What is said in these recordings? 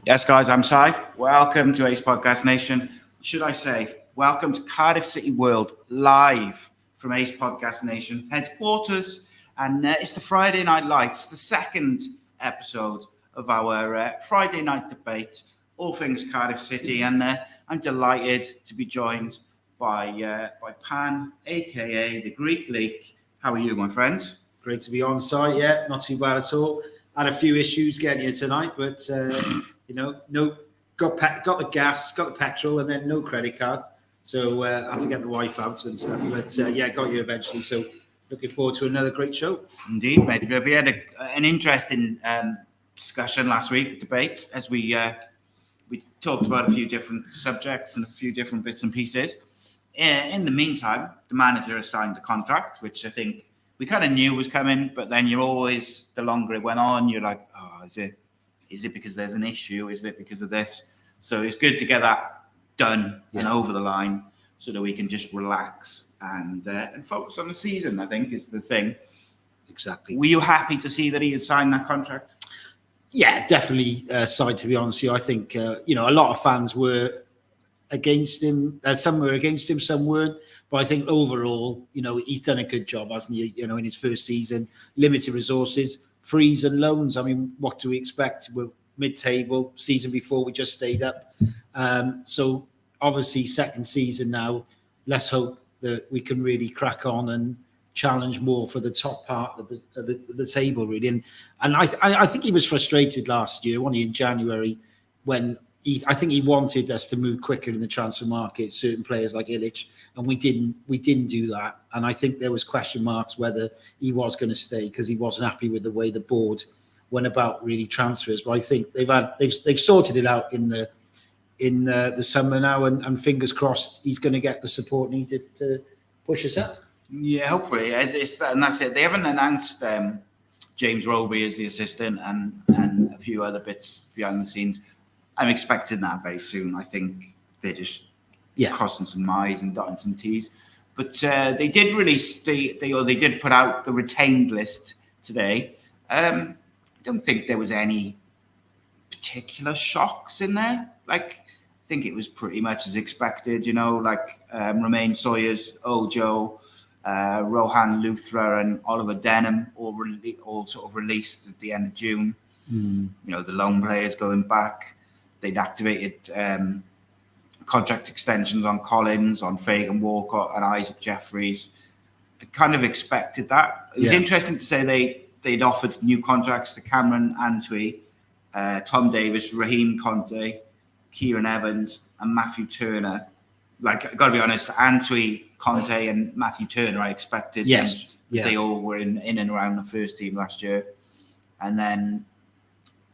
Yes, guys, I'm Si. Welcome to Ace Podcast Nation. Should I say, welcome to Cardiff City World, live from Ace Podcast Nation headquarters. And it's the Friday Night Lights, the second episode of our Friday night debate, all things Cardiff City. And I'm delighted to be joined by Pan, a.k.a. the Greek Leak. How are you, my friend? Great to be on site, yeah, not too bad at all. Had a few issues getting here tonight, but got the gas, got the petrol, and then no credit card. So I had to get the wife out and stuff. But got you eventually. So looking forward to another great show. Indeed, mate. We had an interesting discussion last week, debate, as we talked about a few different subjects and a few different bits and pieces. In the meantime, the manager has signed a contract, which I think we kind of knew was coming, but then you're always, the longer it went on, you're like, oh, is it because there's an issue? Is it because of this? So it's good to get that done and over the line so that we can just relax and focus on the season, I think, is the thing. Exactly. Were you happy to see that he had signed that contract? Yeah, definitely, side, to be honest with you. I think, a lot of fans were against him. Some were against him, some weren't. But I think overall, he's done a good job, hasn't he? In his first season, limited resources, frees and loans. I mean, what do we expect? We're mid-table. Season before, we just stayed up. So obviously, second season now. Let's hope that we can really crack on and challenge more for the top part of the table, really. And I think he was frustrated last year, wasn't he, in January, when I think he wanted us to move quicker in the transfer market, certain players like Illich, and we didn't do that. And I think there was question marks whether he was going to stay because he wasn't happy with the way the board went about really transfers. But I think they've sorted it out in the summer now, and fingers crossed he's going to get the support needed to push us up. Yeah, hopefully. And that's it. They haven't announced James Roby as the assistant and a few other bits behind the scenes. I'm expecting that very soon. I think they're just crossing some I's and dotting some T's. But they did release they did put out the retained list today. I don't think there was any particular shocks in there. Like, I think it was pretty much as expected. Romain Sawyers, Ojo, Rohan Luthra, and Oliver Denham all sort of released at the end of June. The loan players going back. They'd activated contract extensions on Collins, on Fagan Walcott, and Isaac Jeffries. I kind of expected that. It was interesting to say they'd offered new contracts to Cameron Antwi, Tom Davis, Raheem Conte, Kieran Evans, and Matthew Turner. Like, I've got to be honest, Antwi, Conte, and Matthew Turner, I expected. Yes. They all were in and around the first team last year. And then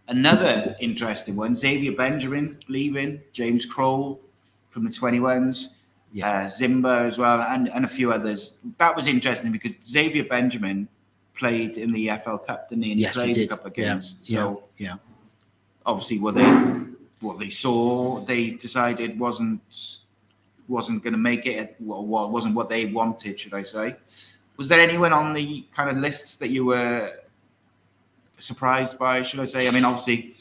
another interesting one, Xavier Benjamin leaving, James Kroll from the 21s, Zimba as well, and a few others. That was interesting because Xavier Benjamin played in the EFL Cup, didn't he? And he played a couple of games. Obviously what they saw, they decided wasn't going to make it, wasn't what they wanted, should I say. Was there anyone on the kind of lists that you were surprised by, should I say? I mean, obviously,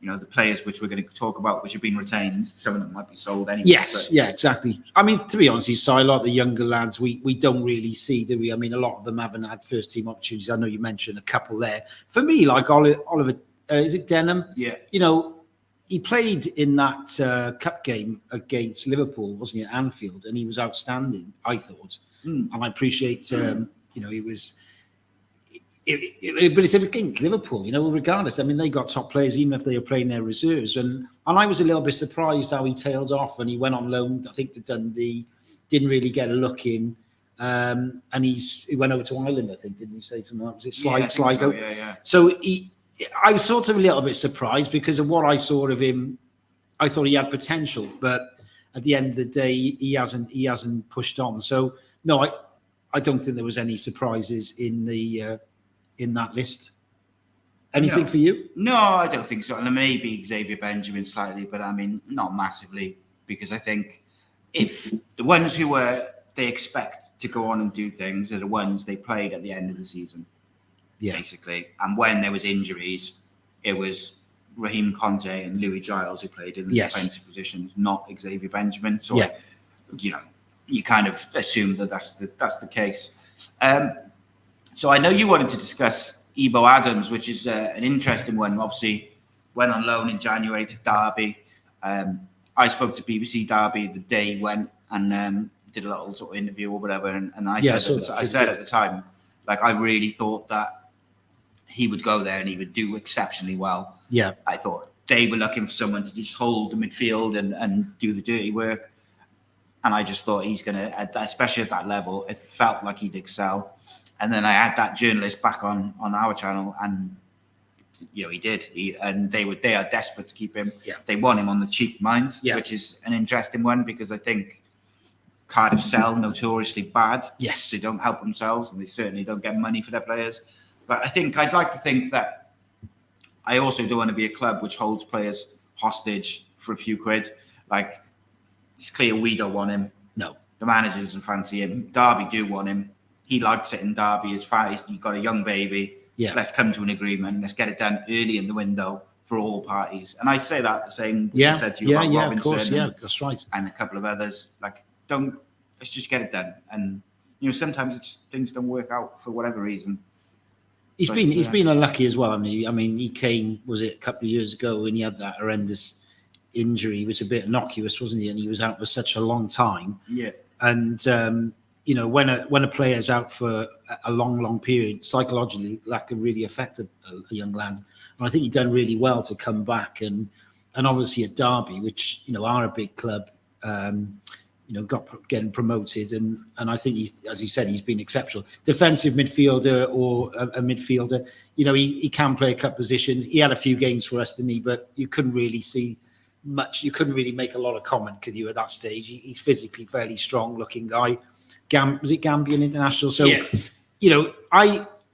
the players which we're going to talk about, which have been retained, some of them might be sold anyway. Yes, exactly. I mean, to be honest, you saw a lot of the younger lads we don't really see, do we? I mean, a lot of them haven't had first team opportunities. I know you mentioned a couple there. For me, like Oliver, is it Denham? Yeah. He played in that cup game against Liverpool, wasn't he, at Anfield, and he was outstanding, I thought. And I appreciate, but it's against Liverpool, regardless. I mean, they got top players even if they were playing their reserves. And I was a little bit surprised how he tailed off and he went on loan, I think, to Dundee, didn't really get a look in. And he went over to Ireland, I think, didn't you say something? Was it Sligo? So I was sort of a little bit surprised because of what I saw of him. I thought he had potential, but at the end of the day, he hasn't pushed on. So no, I don't think there was any surprises in that list. Anything for you? No, I don't think so. And maybe Xavier Benjamin slightly, but I mean, not massively, because I think if the ones who they expect to go on and do things are the ones they played at the end of the season, basically. And when there was injuries, it was Raheem Conte and Louis Giles who played in the defensive positions, not Xavier Benjamin. So, you kind of assume that's the case. So I know you wanted to discuss Ebo Adams, which is an interesting one. Obviously, went on loan in January to Derby. I spoke to BBC Derby the day he went and did a little sort of interview or whatever. And I said at the time, like, I really thought that he would go there and he would do exceptionally well. Yeah. I thought they were looking for someone to just hold the midfield and do the dirty work. And I just thought he's going to, especially at that level, it felt like he'd excel. And then I had that journalist back on our channel, and he did. They are desperate to keep him. Yeah. They want him on the cheap, which is an interesting one because I think Cardiff sell notoriously bad. Yes, they don't help themselves, and they certainly don't get money for their players. But I think I'd like to think that I also don't want to be a club which holds players hostage for a few quid. Like, it's clear we don't want him. No, the manager doesn't fancy him. Derby do want him. He likes it in Derby as far as you've got a young baby. Yeah. Let's come to an agreement. Let's get it done early in the window for all parties. And I say that the same you said to you about Robinson. Of course, that's right. And a couple of others. Like, let's just get it done. And sometimes things don't work out for whatever reason. He's been unlucky as well. I mean, he came, was it a couple of years ago, when he had that horrendous injury, which was a bit innocuous, wasn't he? And he was out for such a long time. Yeah. And when a player's out for a long period, psychologically, that can really affect a young lad. And I think he's done really well to come back. And obviously at Derby, which are a big club, getting promoted. And I think he's, as you said, he's been exceptional. Defensive midfielder or a midfielder, he can play a couple positions. He had a few games for us, didn't he? But you couldn't really see much. You couldn't really make a lot of comment, could you, at that stage? He's physically fairly strong looking guy. Was it Gambian International? So,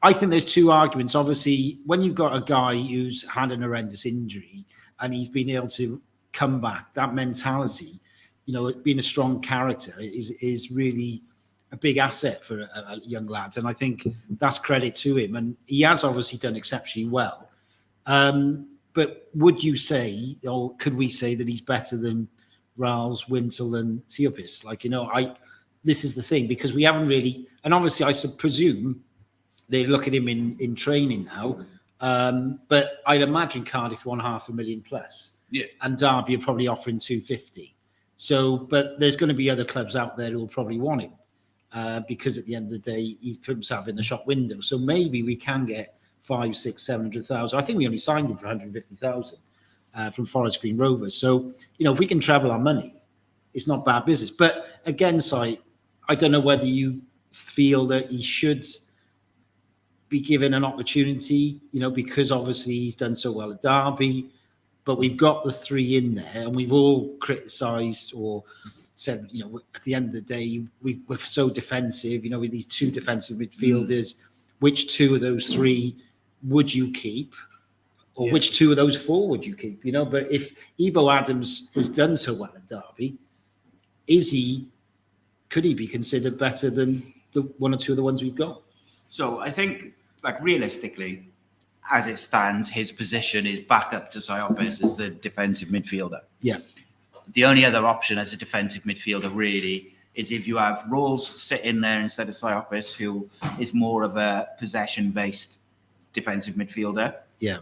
I think there's two arguments. Obviously, when you've got a guy who's had an horrendous injury and he's been able to come back, that mentality, being a strong character is really a big asset for a young lad. And I think that's credit to him. And he has obviously done exceptionally well. But would you say, or could we say, that he's better than Riles, Wintle and Siopis? This is the thing, because we haven't really, and obviously I presume they look at him in training now, but I'd imagine Cardiff want $500,000 plus, and Derby are probably offering 250. So, but there's going to be other clubs out there who will probably want him, because at the end of the day, he's put himself in the shop window. So maybe we can get 500,000, 600,000, 700,000. I think we only signed him for 150,000 from Forest Green Rovers. So, if we can treble our money, it's not bad business. But again, I don't know whether you feel that he should be given an opportunity, because obviously he's done so well at Derby, but we've got the three in there and we've all criticised or said, at the end of the day, we're so defensive, with these two defensive midfielders, which two of those three would you keep? Or which two of those four would you keep? But if Ebo Adams has done so well at Derby, could he be considered better than the one or two of the ones we've got? So I think, realistically, as it stands, his position is back up to Siopis as the defensive midfielder. Yeah. The only other option as a defensive midfielder, really, is if you have Rawls sit in there instead of Siopis, who is more of a possession-based defensive midfielder. Yeah.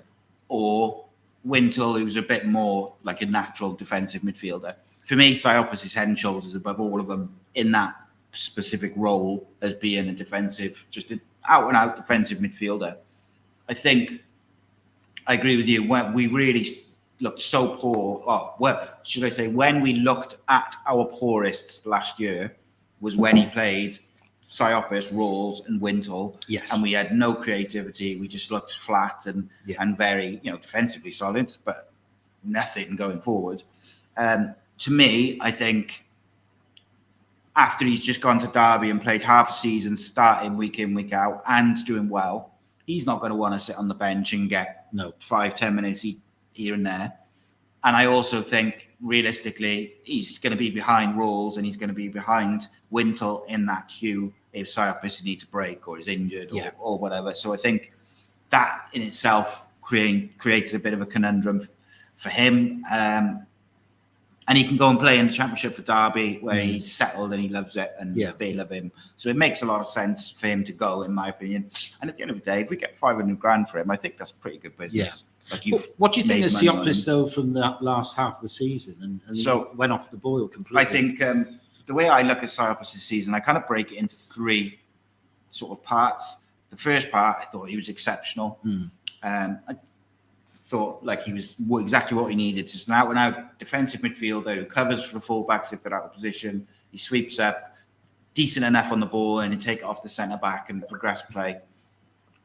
Or Wintle, who's a bit more like a natural defensive midfielder. For me, Siopis is head and shoulders above all of them in that specific role as being a defensive, just out defensive midfielder. I think I agree with you. When we really looked so poor, when we looked at our poorest last year was when he played Siopis, Rawls and Wintle. Yes. And we had no creativity. We just looked flat and very, defensively solid, but nothing going forward. To me, I think after he's just gone to Derby and played half a season, starting week in, week out, and doing well, he's not going to want to sit on the bench and get 5-10 minutes here and there. And I also think, realistically, he's going to be behind Rawls and he's going to be behind Wintle in that queue if Siopis needs a break or is injured or whatever. So I think that in itself creates a bit of a conundrum for him. And he can go and play in the Championship for Derby where he's settled and he loves it and they love him. So it makes a lot of sense for him to go, in my opinion. And at the end of the day, if we get 500 grand for him, I think that's pretty good business. What do you think of Siopis, though, from that last half of the season? And so he went off the boil completely. I think the way I look at Siopis this season, I kind of break it into three sort of parts. The first part, I thought he was exceptional. I thought like he was exactly what he needed. Just an out-and-out defensive midfielder who covers for the fullbacks if they're out of position. He sweeps up, decent enough on the ball, and he take it off the centre-back and progress play.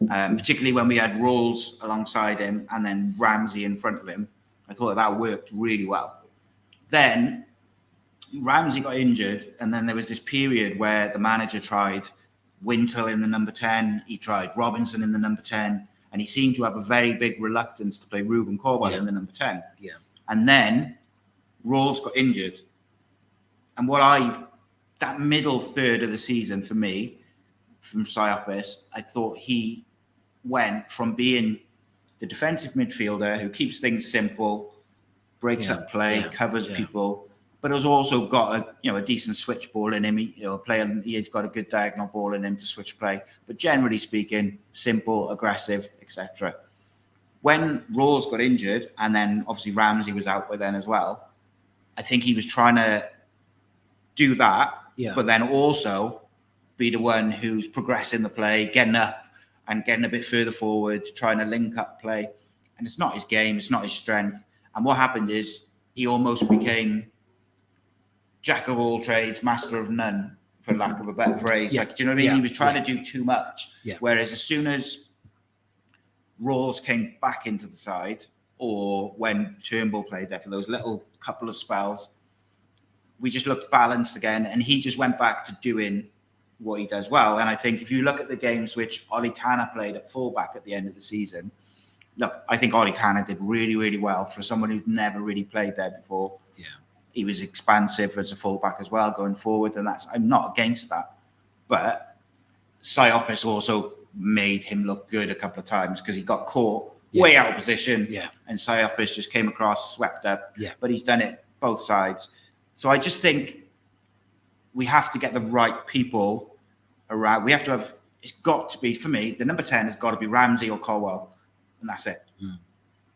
Particularly when we had Rawls alongside him and then Ramsey in front of him. I thought that worked really well. Then Ramsey got injured, and then there was this period where the manager tried Wintle in the number 10, he tried Robinson in the number 10, and he seemed to have a very big reluctance to play Ruben Corwell in the number 10. Yeah. And then Rawls got injured. And that middle third of the season for me, from Siopis, I thought he went from being the defensive midfielder who keeps things simple, breaks up play, covers people, but has also got a decent switch ball in him. He's got a good diagonal ball in him to switch play. But generally speaking, simple, aggressive, etc. When Rawls got injured, and then obviously Ramsey was out by then as well, I think he was trying to do that, but then also be the one who's progressing the play, getting up and getting a bit further forward, trying to link up play. And it's not his game, it's not his strength. And what happened is he almost became jack of all trades, master of none, for lack of a better phrase. Do you know what I mean? He was trying to do too much. Whereas as soon as Rawls came back into the side, or when Turnbull played there for those little couple of spells, we just looked balanced again, and he just went back to doing what he does well. And I think if you look at the games which Ollie Tanner played at fullback at the end of the season, look, I think Ollie Tanner did really, really well for someone who'd never really played there before. He was expansive as a fullback as well going forward, and I'm not against that. But Siopis also made him look good a couple of times because he got caught way out of position, and Siopis just came across, swept up. But he's done it both sides. So I just think we have to get the right people around. We have to have, it's got to be, for me, the number 10 has got to be Ramsey or Colwell, and that's it.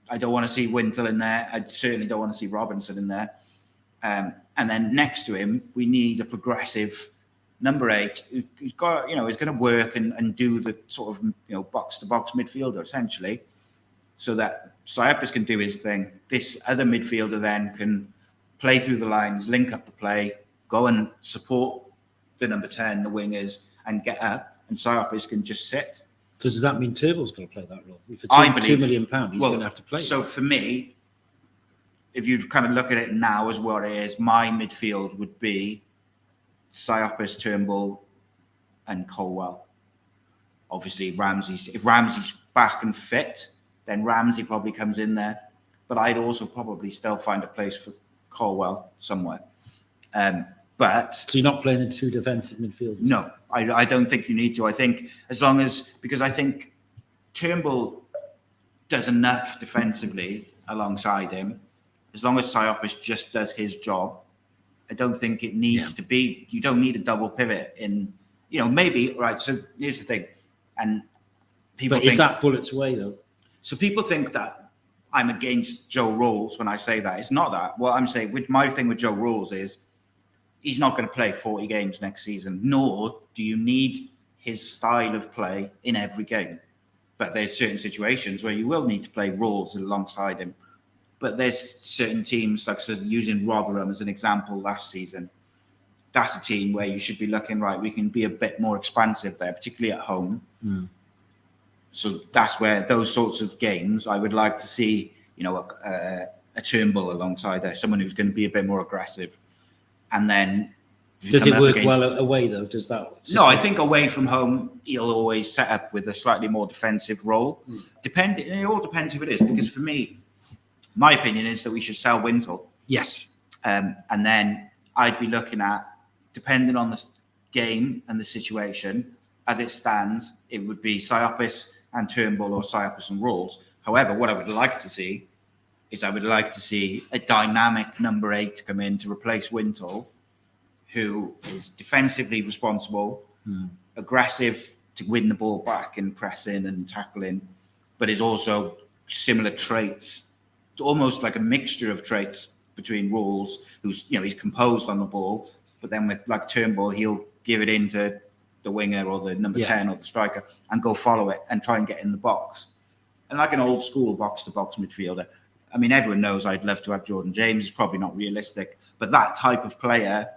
I don't want to see Wintle in there. I certainly don't want to see Robinson in there. And then next to him, we need a progressive number 8 who's got, is going to work and do the sort of, box-to-box midfielder, essentially, so that Siopis can do his thing. This other midfielder then can play through the lines, link up the play, go and support the number 10, the wingers, and get up, and Siopis can just sit. So does that mean Turnbull's going to play that role? For I believe, £2 million, he's going to have to play. So for me, if you kind of look at it now as what it is, my midfield would be Siopis, Turnbull, and Colwell. Obviously, if Ramsey's back and fit, then Ramsey probably comes in there. But I'd also probably still find a place for Colwell somewhere. So you're not playing in 2 defensive midfielders? No, I don't think you need to. I think because I think Turnbull does enough defensively alongside him. As long as Siopis just does his job, I don't think it needs to be. You don't need a double pivot in. Maybe right. So here's the thing, and people. But is that bullets away though? So people think that I'm against Joe Rawls when I say that. It's not that. What I'm saying with my thing with Joe Rawls is he's not going to play 40 games next season, nor do you need his style of play in every game. But there's certain situations where you will need to play roles alongside him. But there's certain teams, like so using Rotherham as an example last season, that's a team where you should be looking, right, we can be a bit more expansive there, particularly at home. So that's where those sorts of games, I would like to see, a Turnbull alongside there, someone who's going to be a bit more aggressive. And then... Does it work well away, though? Does that? No, I think away from home, he'll always set up with a slightly more defensive role. It all depends who it is, because for me, my opinion is that we should sell Wintle. Yes. And then I'd be looking at, depending on the game and the situation, as it stands, it would be Siopis and Turnbull or Siopis and Rawls. However, what I would like to see is a dynamic number 8 come in to replace Wintle, who is defensively responsible, aggressive to win the ball back and pressing and tackling, but is also similar traits, almost like a mixture of traits between Rawls, who's, he's composed on the ball, but then with like Turnbull, he'll give it into the winger or the number 10 or the striker and go follow it and try and get in the box. And like an old school box-to-box midfielder. I mean, everyone knows I'd love to have Jordan James. It's probably not realistic, but that type of player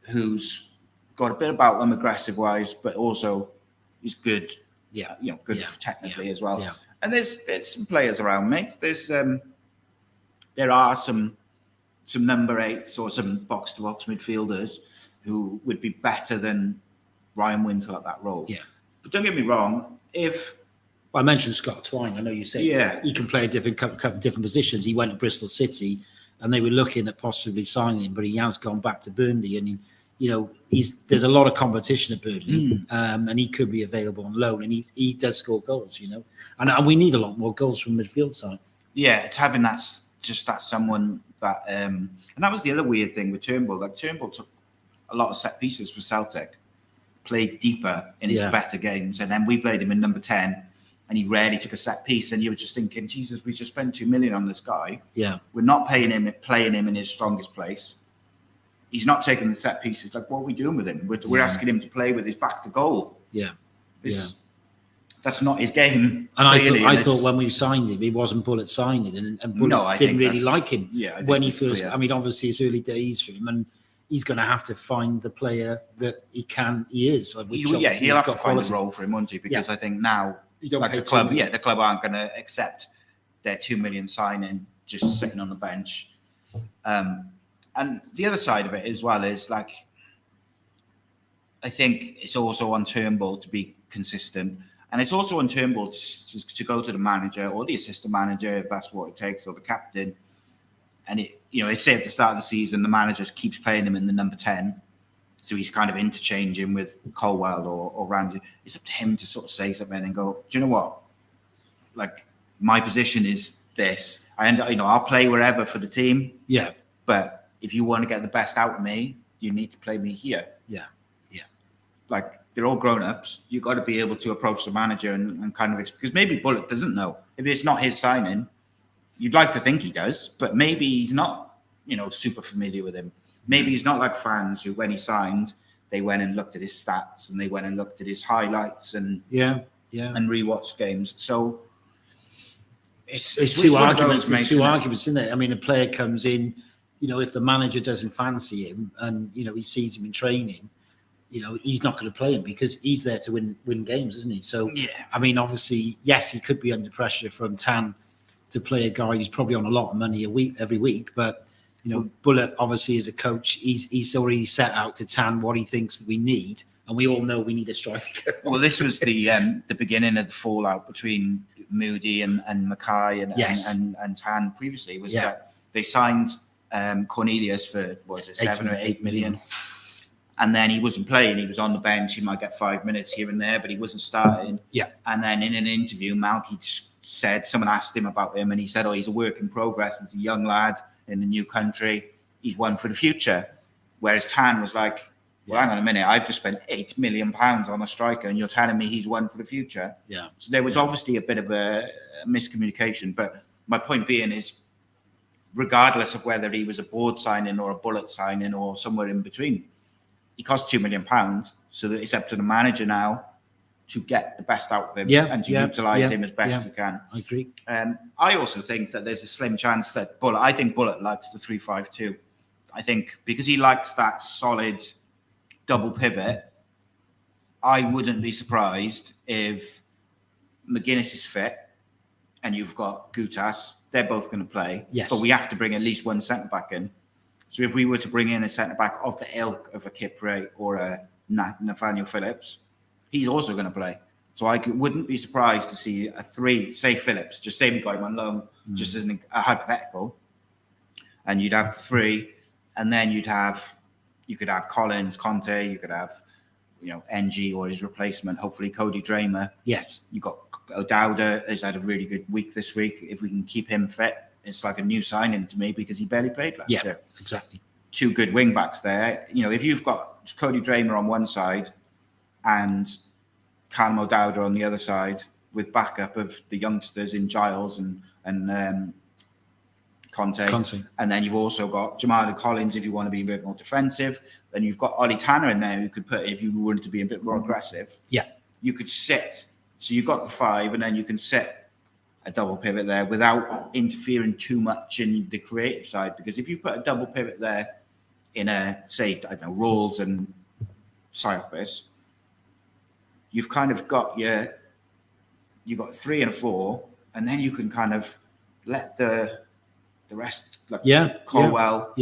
who's got a bit about them aggressive-wise, but also is good, technically as well. Yeah. And there's some players around, mate. There are some number 8s or some box-to-box midfielders who would be better than Ryan Wintle at that role. Yeah. But don't get me wrong, I mentioned Scott Twine. I know you said he can play a couple different positions. He went to Bristol City, and they were looking at possibly signing him, but he has gone back to Burnley, and there's a lot of competition at Burnley, and he could be available on loan, and he does score goals, and we need a lot more goals from midfield side. Yeah, it's having that someone that, and that was the other weird thing with Turnbull. Like Turnbull took a lot of set pieces for Celtic, played deeper in his better games, and then we played him in number 10. And he rarely took a set piece, and you were just thinking, Jesus, we just spent $2 million on this guy. Yeah, we're not playing him in his strongest place. He's not taking the set pieces. Like, what are we doing with him? We're asking him to play with his back to goal. Yeah, that's not his game. And I thought when we signed him, he wasn't Bullet signing, and Bullet didn't really like him. Yeah, when he first. Clear. I mean, obviously it's early days for him, and he's going to have to find the player that he is. He'll have to find a role for him, won't he? Because I think now. Like the club, the club aren't going to accept their $2 million signing just sitting on the bench. And the other side of it as well is like, I think it's also on Turnbull to be consistent, and it's also on Turnbull to go to the manager or the assistant manager if that's what it takes, or the captain. And it's say at the start of the season the manager keeps playing him in the number 10. So he's kind of interchanging with Colwell or Ramsey. It's up to him to sort of say something and go, do you know what? Like, my position is this. I'll play wherever for the team. Yeah. But if you want to get the best out of me, you need to play me here. Yeah. Yeah. Like, they're all grown-ups. You've got to be able to approach the manager and kind of... Because maybe Bullock doesn't know. If it's not his signing, you'd like to think he does, but maybe he's not, super familiar with him. Maybe he's not like fans who, when he signed, they went and looked at his stats and they went and looked at his highlights and and rewatched games. So it's two arguments. There's two arguments, isn't it? I mean, a player comes in, if the manager doesn't fancy him and he sees him in training, he's not going to play him because he's there to win games, isn't he? So I mean, obviously, yes, he could be under pressure from Tan to play a guy who's probably on a lot of money every week, but. Bullock, obviously, as a coach, he's already set out to Tan what he thinks that we need, and we all know we need a striker. Well, this was the beginning of the fallout between Moody and Mackay and Tan previously. Was that they signed Cornelius for, what was it, 7 or 8 million? And then he wasn't playing. He was on the bench. He might get 5 minutes here and there, but he wasn't starting. Yeah. And then in an interview, Malky said, someone asked him about him, and he said, he's a work in progress. He's a young lad in a new country. He's one for the future. Whereas Tan was like, well, hang on a minute. I've just spent £8 million on a striker, and you're telling me he's one for the future. Yeah. So there was obviously a bit of a miscommunication. But my point being is, regardless of whether he was a board signing or a Bullet signing or somewhere in between, he cost £2 million. So that it's up to the manager now to get the best out of him and to utilise him as best you can. I agree. I also think that there's a slim chance that I think Bullet likes the 3-5-2. I think because he likes that solid double pivot, I wouldn't be surprised if McGuinness is fit and you've got Gutas. They're both going to play. Yes. But we have to bring at least one centre-back in. So if we were to bring in a centre-back of the ilk of a Kipre or a Nathaniel Phillips, he's also going to play. So I wouldn't be surprised to see a 3, say Phillips, just say we got him on loan, just as a hypothetical. And you'd have 3, and then you could have Collins, Conte, you could have, NG or his replacement, hopefully Cody Dramer. Yes. You got O'Dowda has had a really good week this week. If we can keep him fit, it's like a new signing to me because he barely played last year. Exactly. 2 good wing backs there. If you've got Cody Dramer on one side and Callum O'Dowda on the other side with backup of the youngsters in Giles and Conte. And then you've also got Jamal Collins if you want to be a bit more defensive. Then you've got Ollie Tanner in there who could put, if you wanted to be a bit more aggressive. Yeah. You could sit. So you've got the 5 and then you can sit a double pivot there without interfering too much in the creative side. Because if you put a double pivot there in Rolls and Cyprus, you've kind of got you've got 3 and 4, and then you can kind of let the rest, Colwell,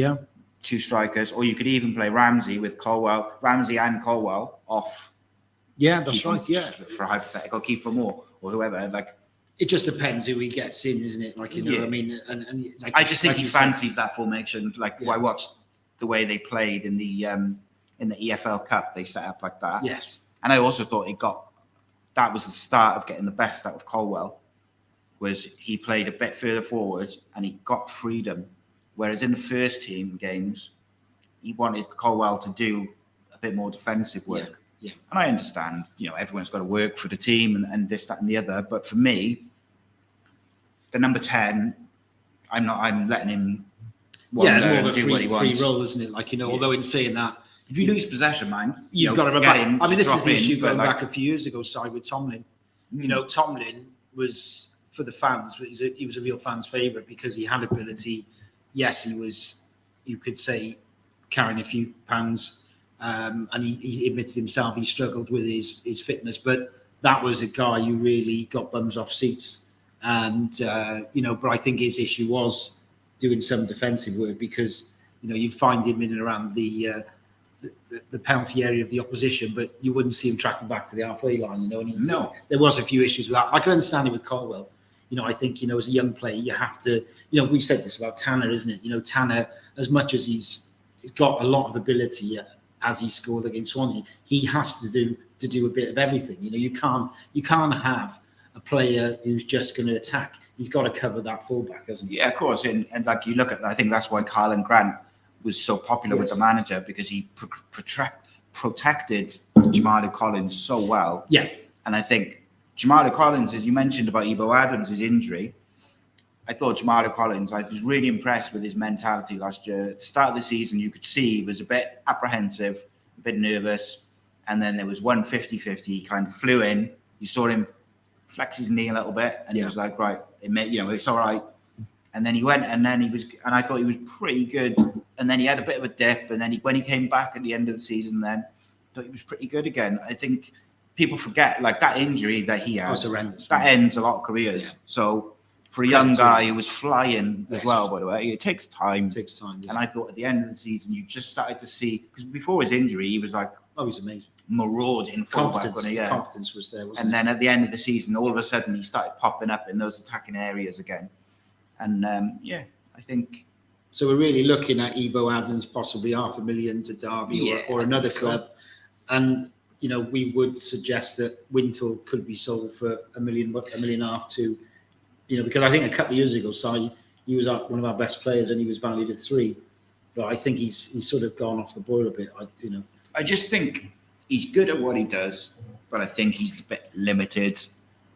2 strikers, or you could even play Ramsey and Colwell off. Yeah, that's right. For a hypothetical, keep for more or whoever. It just depends who he gets in, isn't it? What I mean? And I just think he fancies that formation. I watched the way they played in the EFL Cup. They set up like that. Yes. And I also thought that was the start of getting the best out of Colwell, was he played a bit further forward and he got freedom. Whereas in the first team games, he wanted Colwell to do a bit more defensive work. Yeah. And I understand, everyone's got to work for the team and this, that, and the other. But for me, the number 10, I'm letting him more of a free role, isn't it? Although in saying that, if you lose possession, mind, you've got to remember. This is the issue going back a few years ago, side with Tomlin. Tomlin was, for the fans, he was a real fan's favourite because he had ability. Yes, he was, you could say, carrying a few pounds, and he admitted himself he struggled with his fitness. But that was a guy who really got bums off seats. And, but I think his issue was doing some defensive work because, you'd find him in and around the penalty area of the opposition, but you wouldn't see him tracking back to the halfway line, and there was a few issues with that. I can understand it with Colwell. I think, as a young player, you have to, we said this about Tanner, isn't it? Tanner, as much as he's got a lot of ability as he scored against Swansea, he has to do a bit of everything. You can't have a player who's just going to attack. He's got to cover that fullback, hasn't he? Yeah, of course. And you look at, I think that's why Carlin Grant was so popular with the manager, because he protected Jamal Collins so well. Yeah. And I think Jamal Collins, as you mentioned about Ebo Adams' injury, I thought Jamal Collins, I was really impressed with his mentality last year. At the start of the season, you could see he was a bit apprehensive, a bit nervous. And then there was 150-50. He kind of flew in. You saw him flex his knee a little bit. And he was like, right, it's all right. And then he went, and I thought he was pretty good. And then he had a bit of a dip. And then when he came back at the end of the season, then I thought he was pretty good again. I think people forget, that injury that he has, that ends a lot of careers. Yeah. So for a young guy who was flying as well, by the way, it takes time. And I thought at the end of the season, you just started to see, because before his injury, he was like, he was amazing. Marauding fullback. Confidence was there, wasn't it? And then at the end of the season, all of a sudden, he started popping up in those attacking areas again. And I think. So we're really looking at Ebo Adams, possibly $500,000 to Derby or another club. And, we would suggest that Wintle could be sold for $1.5 million to, because I think a couple of years ago, he was one of our best players and he was valued at 3. But I think he's sort of gone off the boil a bit, I just think he's good at what he does, but I think he's a bit limited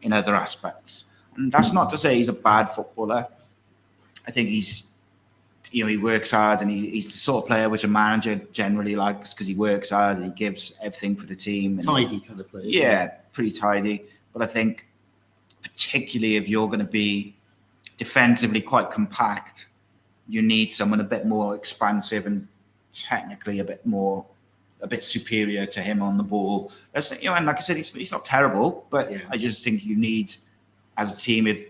in other aspects. And that's not to say he's a bad footballer. I think he's he works hard, and he's the sort of player which a manager generally likes because he works hard and he gives everything for the team. And Tidy kind of player. Yeah, pretty tidy. But I think particularly if you're going to be defensively quite compact, you need someone a bit more expansive and technically a bit superior to him on the ball. And like I said, he's not terrible, but I just think you need, as a team, if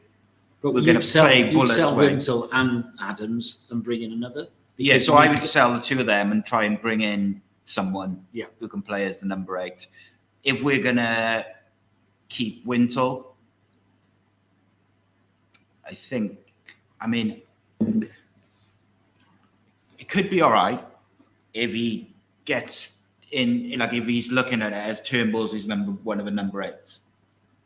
we're going to play bullets, sell Wintle and Adams and bring in another. Yeah, so I would sell the two of them and try and bring in someone who can play as the number 8. If we're going to keep Wintle, it could be all right if he gets in, like if he's looking at it as Turnbull's his one of the number 8s.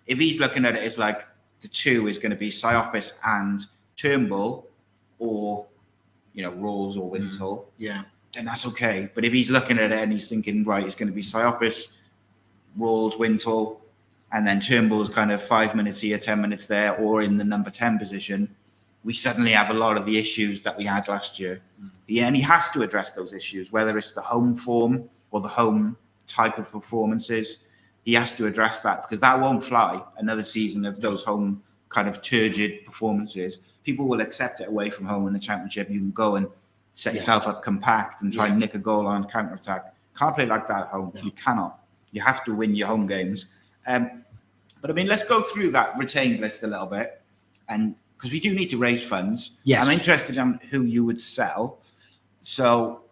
If he's looking at it as like the 2 is going to be Siopis and Turnbull, or Rolls or Wintle, then that's okay. But if he's looking at it and he's thinking, right, it's going to be Siopis, Rolls, Wintle, and then Turnbull's kind of 5 minutes here, 10 minutes there, or in the number 10 position, we suddenly have a lot of the issues that we had last year. And he has to address those issues, whether it's the home form or the home type of performances. He has to address that, because that won't fly another season of those home kind of turgid performances. People will accept it away from home in the Championship. You can go and set yourself up compact and try and nick a goal on counter-attack. Can't play like that at home. No. You cannot. You have to win your home games. But let's go through that retained list a little bit, and because we do need to raise funds. Yes. I'm interested in who you would sell. So,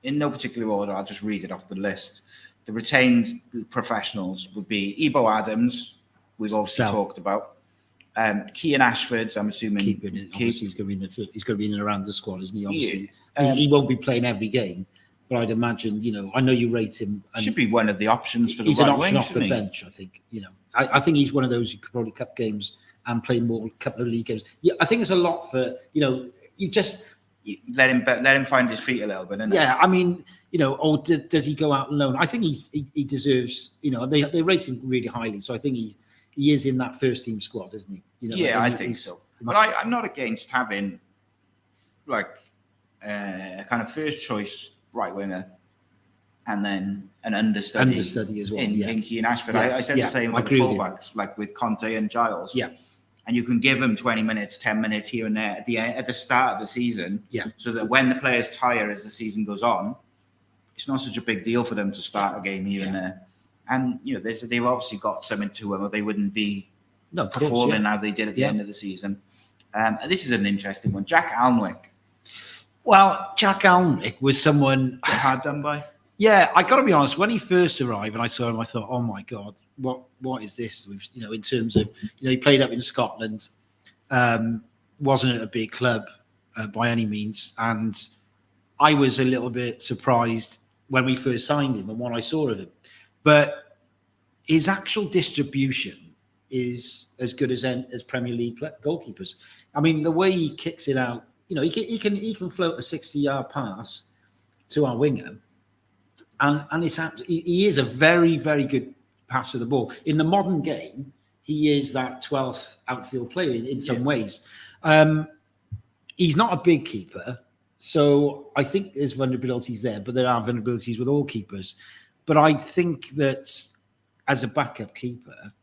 in no particular order, I'll just read it off the list. The retained professionals would be Ebo Adams, we've obviously talked about. Kean Ashford, I'm assuming. Obviously, he's going to be in and around the squad, isn't he? Obviously, he won't be playing every game. But I'd imagine, I know you rate him. Should be one of the options for the he's right an option wing, off the bench, I think. I think he's one of those who could probably cup games and play more couple of league games. Yeah, I think it's a lot for you just let him find his feet a little bit. Or does he go out alone? I think he deserves. They rate him really highly, so I think he is in that first team squad, isn't he? I think so. But I'm not against having like a kind of first choice right winger, and then an understudy as well. In Kean Ashford. I said the same with the fullbacks, like with Conte and Giles. Yeah. And you can give them 20 minutes, 10 minutes here and there at the start of the season. Yeah. So that when the players tire as the season goes on, it's not such a big deal for them to start a game here and there. And they've obviously got something to them, or they wouldn't be performing how they did at the end of the season. This is an interesting one. Jack Alnwick. Well, Jack Alnwick was someone hard done by. Yeah, I got to be honest. When he first arrived and I saw him, I thought, "Oh my God, what is this?" In terms of he played up in Scotland, wasn't at a big club by any means, and I was a little bit surprised when we first signed him and what I saw of him. But his actual distribution is as good as Premier League goalkeepers. The way he kicks it out. He can float a 60-yard pass to our winger, and he is a very, very good passer of the ball. In the modern game, he is that 12th outfield player in some ways. He's not a big keeper, so I think there's vulnerabilities there, but there are vulnerabilities with all keepers. But I think that as a backup keeper,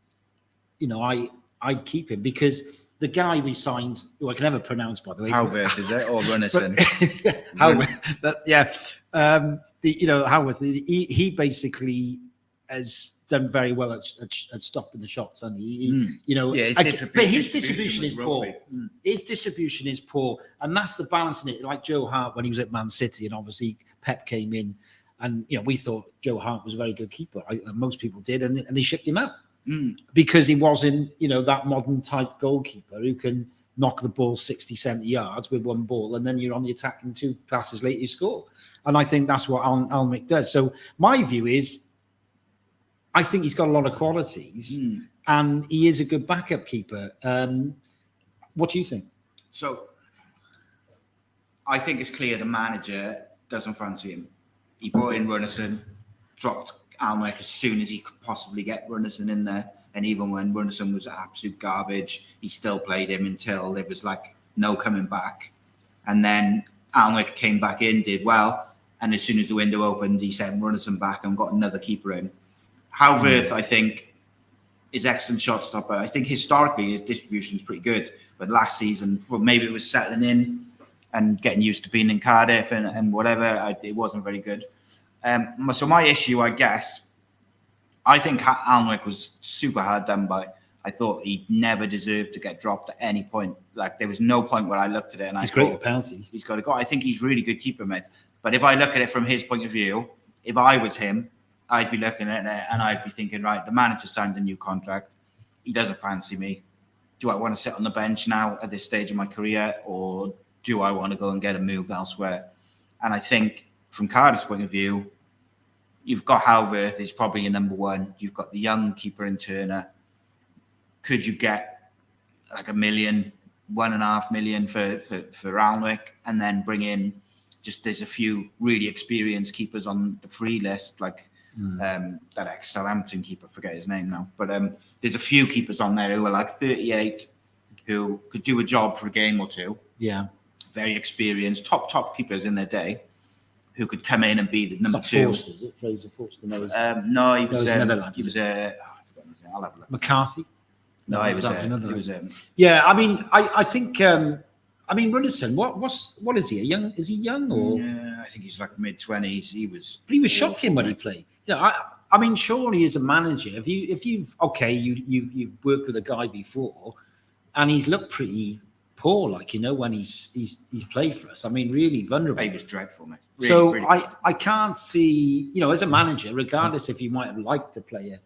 I'd keep him, because the guy we signed, who I can never pronounce, by the way. Howarth, is it? Or Runnison? Howarth, he basically has done very well at stopping the shots, and but his distribution is poor. His distribution is poor, and that's the balance in it. Like Joe Hart when he was at Man City, and obviously Pep came in, and we thought Joe Hart was a very good keeper. Most people did, and they shipped him out. Because he wasn't, that modern type goalkeeper who can knock the ball 60, 70 yards with one ball, and then you're on the attack and 2 passes later you score. And I think that's what Alnwick does. So my view is, I think he's got a lot of qualities, and he is a good backup keeper. What do you think? So I think it's clear the manager doesn't fancy him. He brought in Runnison, dropped Alnwick as soon as he could possibly get Runnison in there, and even when Runnison was absolute garbage, he still played him until there was like no coming back. And then Alnwick came back in, did well. And as soon as the window opened, he sent Runnison back and got another keeper in. Halverth, I think, is excellent shot stopper. I think historically his distribution is pretty good. But last season, maybe it was settling in and getting used to being in Cardiff and whatever, it wasn't very good. So my issue, I guess, I think Alnwick was super hard done by. I thought he never deserved to get dropped at any point. Like, there was no point where I looked at it and I thought, great at penalties. He's got to go. I think he's really good keeper, mate. But if I look at it from his point of view, if I was him, I'd be looking at it and I'd be thinking, right, the manager signed a new contract. He doesn't fancy me. Do I want to sit on the bench now at this stage of my career, or do I want to go and get a move elsewhere? And I think from Cardiff's point of view, you've got Halverth is probably your number one. You've got the young keeper in Turner. Could you get like $1 million, $1.5 million for Alnwick, and then bring in there's a few really experienced keepers on the free list, like that ex-Southampton keeper, I forget his name now. But there's a few keepers on there who are like 38, who could do a job for a game or two. Yeah. Very experienced, top keepers in their day, who could come in and be the number two. Forster, is it? Fraser Forster? No, he was another lad. He was I'll have a look. McCarthy? No, he was another. It was yeah, I mean, I think Runnison, what is he? Is he young or? Yeah, I think he's like mid-20s. He was shocking when he played. I mean, surely as a manager, if you've worked with a guy before, and he's looked pretty poor, like, when he's played for us. I mean, really vulnerable. He was dreadful, mate. Really, I can't see, as a manager, regardless if you might have liked the player,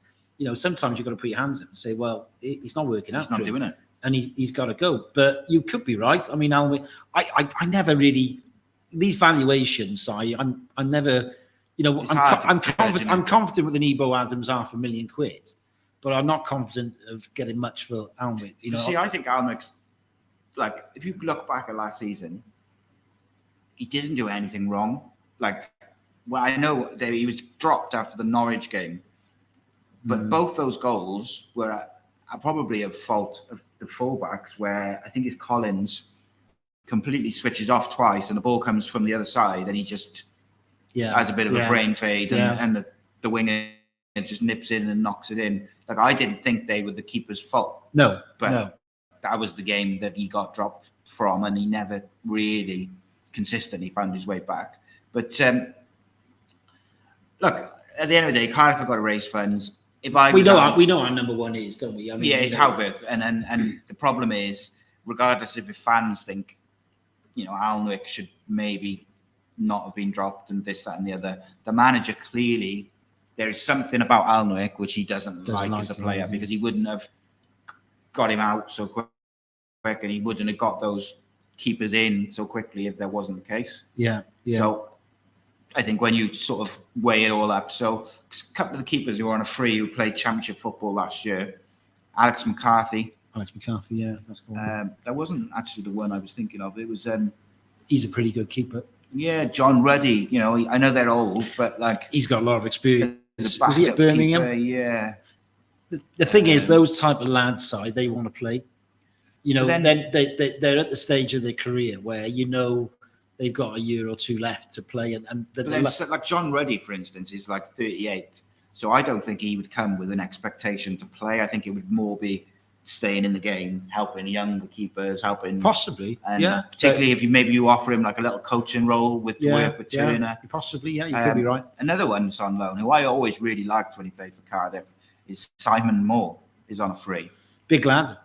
sometimes you've got to put your hands up and say, well, it's not working out. He's not doing it. And he's got to go. But you could be right. I mean, Alnwick, I never really, these valuations, I'm never, I'm confident with an Ebo Adams £500,000, but I'm not confident of getting much for Alnwick. See, I think Alnwick's, like, if you look back at last season, he didn't do anything wrong. Like, well, I know that he was dropped after the Norwich game, but both those goals were probably a fault of the fullbacks, where I think it's Collins completely switches off twice and the ball comes from the other side and he just has a bit of a brain fade and the winger just nips in and knocks it in. Like, I didn't think they were the keeper's fault. No. That was the game that he got dropped from, and he never really consistently found his way back. But look, at the end of the day, Cardiff have got to raise funds. We know our number one is, don't we? I mean, it's Halverth, and the problem is, regardless if fans think, Alnwick should maybe not have been dropped and this, that, and the other, the manager clearly, there is something about Alnwick which he doesn't like as a player, because he wouldn't have got him out so quick, and he wouldn't have got those keepers in so quickly if that wasn't the case. Yeah. So I think when you sort of weigh it all up, so a couple of the keepers who were on a free who played championship football last year, Alex McCarthy, yeah, that's the one. That wasn't actually the one I was thinking of. It was he's a pretty good keeper. Yeah, John Ruddy. I know they're old, but like, he's got a lot of experience. Was he at Birmingham? Keeper, yeah. The thing is, those type of lads side, they want to play. Then they're at the stage of their career where they've got a year or two left to play, and like John Ruddy, for instance, is like 38. So I don't think he would come with an expectation to play. I think it would more be staying in the game, helping younger keepers, possibly, and particularly if you offer him like a little coaching role to work with Turner. Possibly, you could be right. Another one's on loan, who I always really liked when he played for Cardiff, is Simon Moore. Is on a free. Big lad.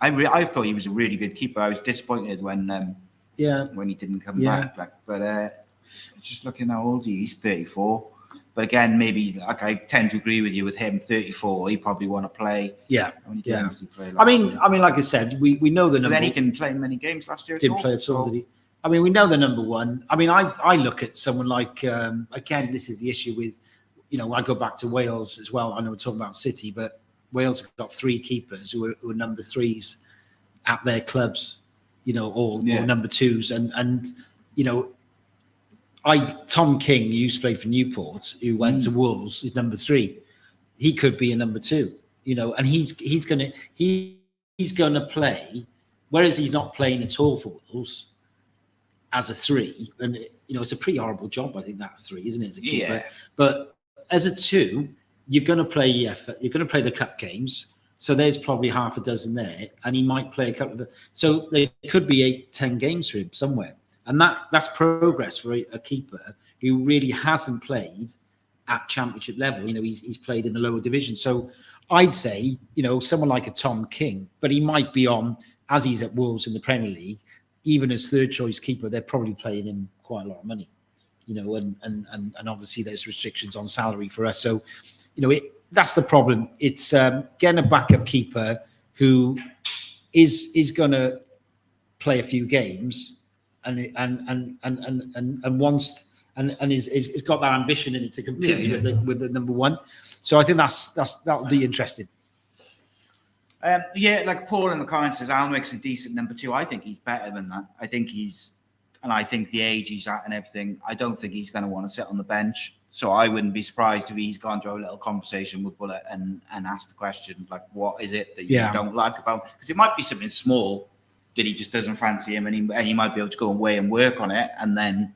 I thought he was a really good keeper. I was disappointed when he didn't come back. But just looking how old he's 34. But again, maybe like I tend to agree with you with him. 34, he probably want to play. Yeah. I mean, like I said, we know the number. Then he didn't play many games last year. Didn't play at all, did he? I mean, we know the number one. I mean, I look at someone like again, this is the issue with, I go back to Wales as well. I know we're talking about City, but Wales have got three keepers who are number threes at their clubs, or number twos. And Tom King, who used to play for Newport, who went to Wolves, is number three. He could be a number two, and he's gonna play, whereas he's not playing at all for Wolves. as a 3, and it's a pretty horrible job. I think that 3, isn't it, as a keeper? Yeah. But as a 2, you're going to play you're going to play the cup games. So there's probably half a dozen there, and he might play a couple of. So there could be 8-10 games for him somewhere, and that's progress for a keeper who really hasn't played at championship level. He's played in the lower division. So I'd say someone like a Tom King, but he might be on, as he's at Wolves in the Premier League, even as third choice keeper. They're probably paying him quite a lot of money, and obviously there's restrictions on salary for us. So that's the problem. It's getting a backup keeper who is going to play a few games and wants and is got that ambition in it to compete with the number 1. So I think that'll be interesting. Like Paul in the comments says, Alnwick's a decent number 2. I think he's better than that. I think the age he's at and everything, I don't think he's going to want to sit on the bench. So I wouldn't be surprised if he's gone through a little conversation with Bullet and asked the question, like, what is it that you don't like about? Because it might be something small that he just doesn't fancy him, and he might be able to go away and work on it, and then.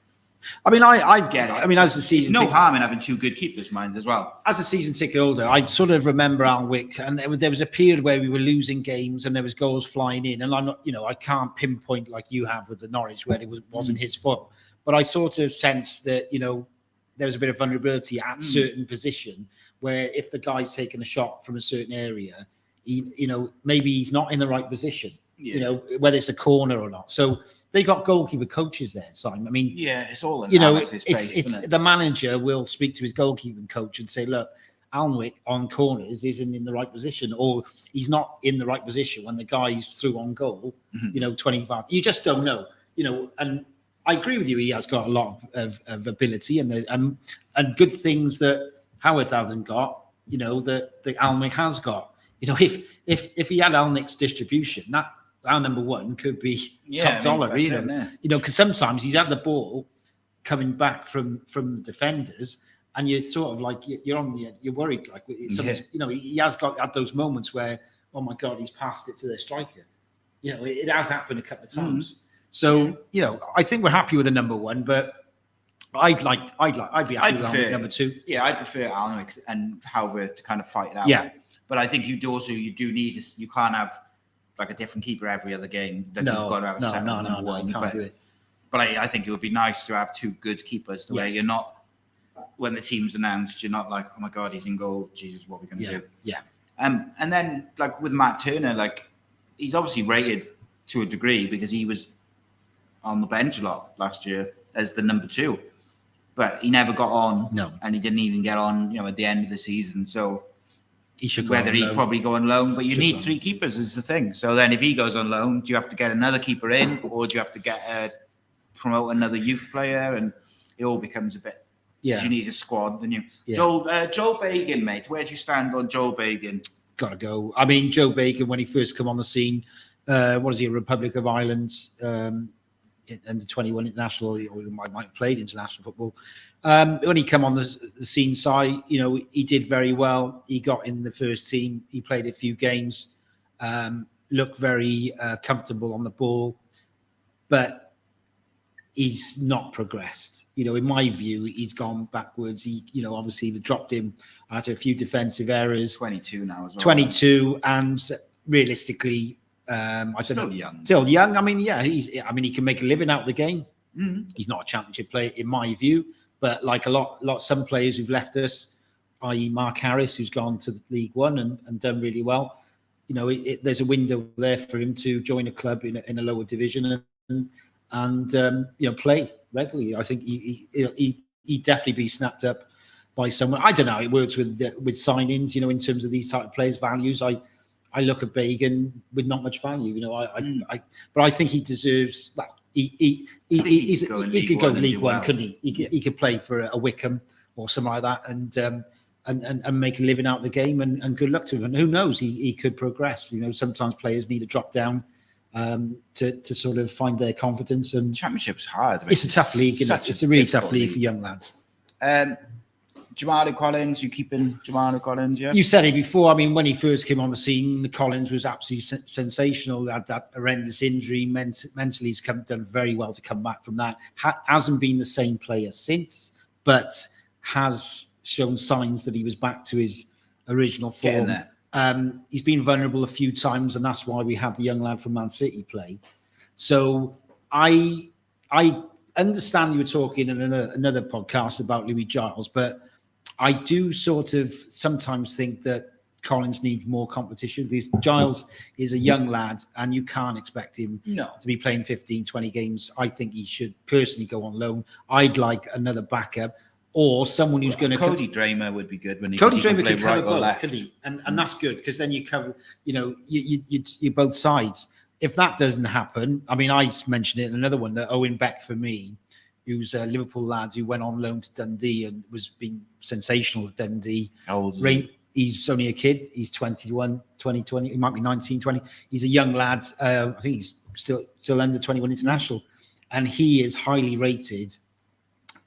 I get it. As the season, there's no harm in having 2 good keepers, mind as well. As the season ticked older, I sort of remember Alnwick, and there was a period where we were losing games and there was goals flying in, and I'm not, I can't pinpoint like you have with the Norwich where it wasn't his fault, but I sort of sensed that there was a bit of vulnerability at certain position where if the guy's taking a shot from a certain area, maybe he's not in the right position. Whether it's a corner or not. So they got goalkeeper coaches there, Simon. It's all it's the manager will speak to his goalkeeping coach and say, look, Alnwick on corners isn't in the right position, or he's not in the right position when the guy's through on goal. 25. You just don't know. And I agree with you. He has got a lot of ability and good things that Howard hasn't got. That Alnwick has got. If he had Alnwick's distribution, that. Our number 1 could be top dollar, because sometimes he's had the ball coming back from the defenders, and you're sort of like you're worried, like he has had those moments where, oh my God, he's passed it to their striker. It has happened a couple of times. So I think we're happy with the number 1, but I'd be happy with number 2. Yeah, I prefer Alnwick and Howard to kind of fight it out. Yeah, but I think you can't have like a different keeper every other game. You've got to have a set number 1. You can't do it. But I think it would be nice to have 2 good keepers where you're not, when the team's announced, you're not like, oh my God, he's in goal. Jesus, what are we going to do? Yeah. And then like with Matt Turner, like he's obviously rated to a degree because he was on the bench a lot last year as the number 2, but he never got on. No. And he didn't even get on, at the end of the season. So he should he'd probably go on loan, but you need 3 keepers is the thing. So then if he goes on loan, do you have to get another keeper in, or do you have to promote another youth player? And it all becomes a bit. You need a squad, don't you? Yeah. Joel Bagan, mate. Where do you stand on Joel Bagan? Gotta go. Joe Bagan, when he first come on the scene, what is he? Republic of Ireland, under 21 international, or he might have played international football. When he come on the scene side, he did very well. He got in the first team. He played a few games, looked very comfortable on the ball, but he's not progressed. In my view, he's gone backwards. He, obviously they dropped him after a few defensive errors. 22 now as well. 22, and realistically, Still young. He can make a living out of the game. He's not a championship player in my view, but like some players who've left us, i.e. Mark Harris, who's gone to League One and done really well. There's a window there for him to join a club in a lower division and play regularly. I think he definitely be snapped up by someone. I don't know how it works with signings. In terms of these type of players' values, I look at Bagan with not much value, but I think he deserves. Well, he could go League One, couldn't he? He could play for a Wickham or something like that, and make a living out of the game. And good luck to him. And who knows? He could progress. Sometimes players need to drop down to sort of find their confidence. And Championship's hard. It's a tough league. It's a really tough league for young lads. Jamari Collins, you keeping Jamari Collins, yeah? You said it before. I mean, when he first came on the scene, the Collins was absolutely sensational. Had that horrendous injury. Mentally, he's done very well to come back from that. Hasn't been the same player since, but has shown signs that he was back to his original form. He's been vulnerable a few times, and that's why we had the young lad from Man City play. So I understand you were talking in another podcast about Louis Giles, but I do sort of sometimes think that Collins needs more competition because Giles is a young lad and you can't expect him to be playing 15, 20 games. I think he should personally go on loan. I'd like another backup or someone who's going to... Cody Dramer would be good when he Cody can Dramer play could right cover or both, left. could he? And that's good because then you cover, you both sides. If that doesn't happen, I mean, I mentioned it in another one, that Owen Beck for me, who's a Liverpool lad who went on loan to Dundee and was being sensational at Dundee. How old is he? He's only a kid. He's 21, 20. He might be 19, 20. He's a young lad. I think he's still under 21 international. And he is highly rated.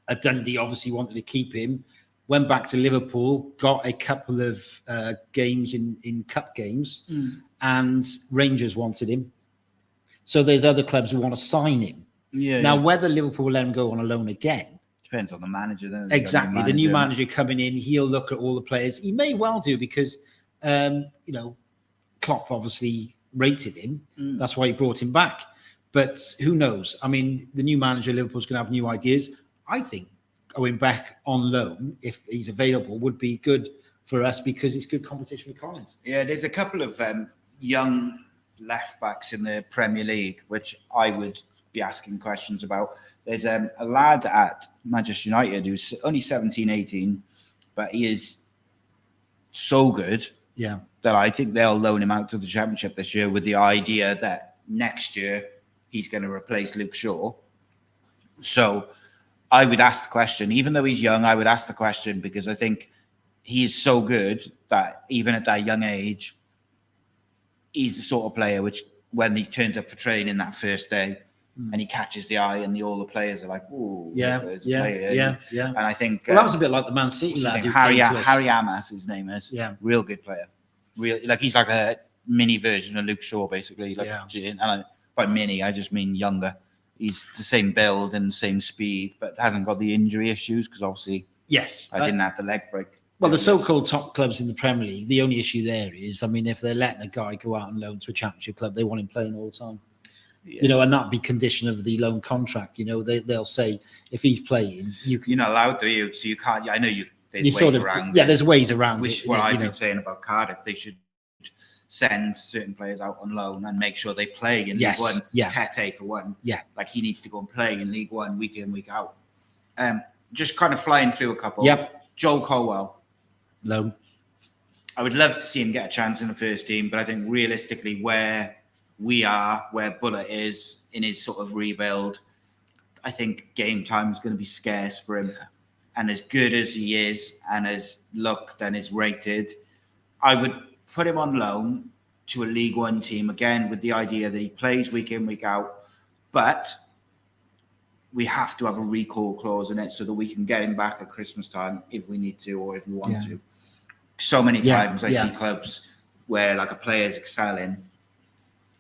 At Dundee obviously wanted to keep him. Went back to Liverpool, got a couple of games in cup games, and Rangers wanted him. So there's other clubs who want to sign him. Now, whether Liverpool will let him go on a loan again depends on the manager. Then exactly, the new manager coming in, he'll look at all the players. He may well do because Klopp obviously rated him. That's why he brought him back. But who knows? I mean, the new manager of Liverpool's going to have new ideas. I think Owen Beck on loan, if he's available, would be good for us because it's good competition with Collins. Yeah, there's a couple of young left backs in the Premier League which I would be asking questions about. There's a lad at Manchester United who's only 17, 18, but he is so good that I think they'll loan him out to the Championship this year with the idea that next year he's going to replace Luke Shaw. So I would ask the question, even though he's young, I would ask the question because I think he is so good that even at that young age, he's the sort of player which when he turns up for training that first day, and he catches the eye, and all the players are like, "Ooh, there's a player." And I think that was a bit like the Man City lad. Harry Amas, his name is. Real good player. He's like a mini version of Luke Shaw, basically. And by mini, I just mean younger. He's the same build and same speed, but hasn't got the injury issues because obviously, I didn't have the leg break. Well, the so-called top clubs in the Premier League, the only issue there is, I mean, if they're letting a guy go out on loan to a Championship club, they want him playing all the time. And that'd be condition of the loan contract. They'll say if he's playing, you're not allowed to. So you can't. I know you. There's ways around. There's ways around. Which is what I've been saying about Cardiff. They should send certain players out on loan and make sure they play in League One. Tete for one. Like he needs to go and play in League One week in, week out. Just kind of flying through a couple. Joel Colwell. Loan. I would love to see him get a chance in the first team, but I think realistically where Bullet is in his sort of rebuild, I think game time is going to be scarce for him. And as good as he is and as looked and is rated, I would put him on loan to a League One team, again, with the idea that he plays week in, week out. But we have to have a recall clause in it so that we can get him back at Christmas time if we need to or if we want to. So many times I see clubs where like a player's excelling